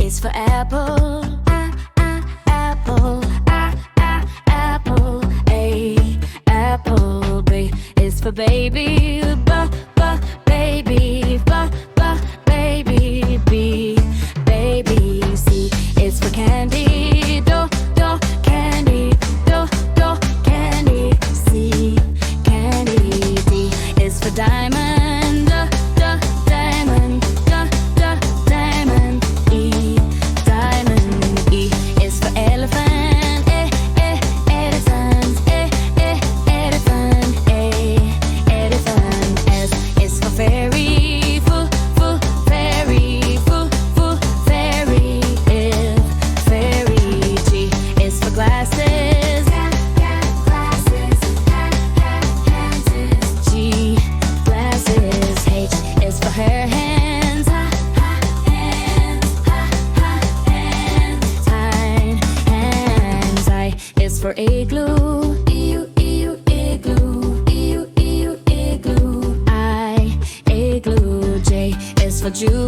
is for apple. Apple. Apple. A. Apple. B is for baby. Baby. Baby. B. Baby. C is for candy. Candy. Candy. C. Candy. D is for diamond. Diamond. Diamond. E. Diamond. E is for elephant. Elephant. Elephant. A. Elephant. S is for fairy. Full fairy. Full fairy. F. Fairy. G is for glasses. Glasses. G. Glasses. H is for her hands. Hands. I is for igloo. Igloo. I. Igloo. J is for Julie.